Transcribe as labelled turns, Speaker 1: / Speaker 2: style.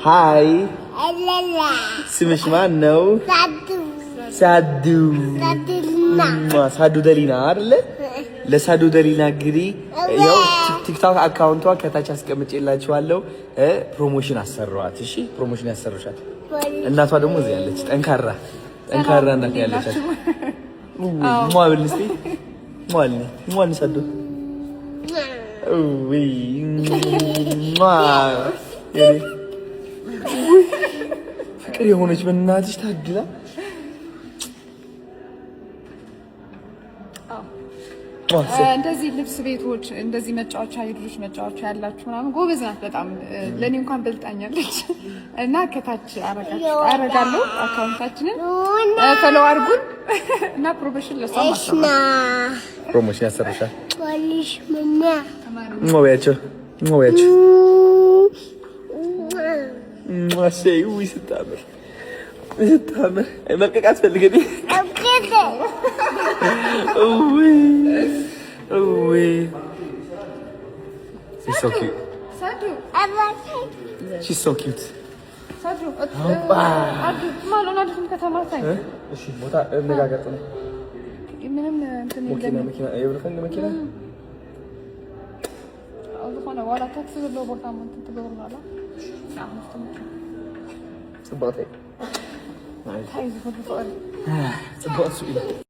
Speaker 1: ሃይ ስምሽ ማን ነው? ሳዱ ሳዱ ደሊና አይደለ? ለሳዱ ደሊና እንግዲህ ያው ቲክቶክ አካውንቷ ከታች አስቀምጬላችኋለሁ። ፕሮሞሽን አሰራዋት። እሺ ፕሮሞሽን ያሰሩሻት። እናቷ ደግሞ እዚህ ያለች ጠንካራ እናት ያለች። ሟልስቲ ሟል ሳዱ ወይ ፍቅር የሆነች በእናትሽ ታድላ።
Speaker 2: እንደዚህ ልብስ ቤቶች እንደዚህ መጫወቻ የልጆች መጫወቻ ያላችሁ ምናምን ጎበዝ ናት በጣም። ለኔ እንኳን በልጣኛለች እና ከታች አረጋለሁ አካውንታችንን ፎሎ አድርጉን እና ፕሮሞሽን ለሷ
Speaker 1: ፕሮሞሽን ያሰርሻል። ፖሊሽ ሞያቸው ማሰይ ወይ ስታምር መልቀቅ አትፈልግም? She's so cute. Sadu. She's so cute. Sadu. Adu, malu nadu ከተማ ሳይ እሺ ቦታ እንነጋገር ነው። ምንም እንትን መኪና የብርሃን መኪና አሁን ወላ ታክሲ ብሎ ቦታ ምን ትገርማላ? ጽባቴ አይ ታይዝ ፎቶ ጽባቱ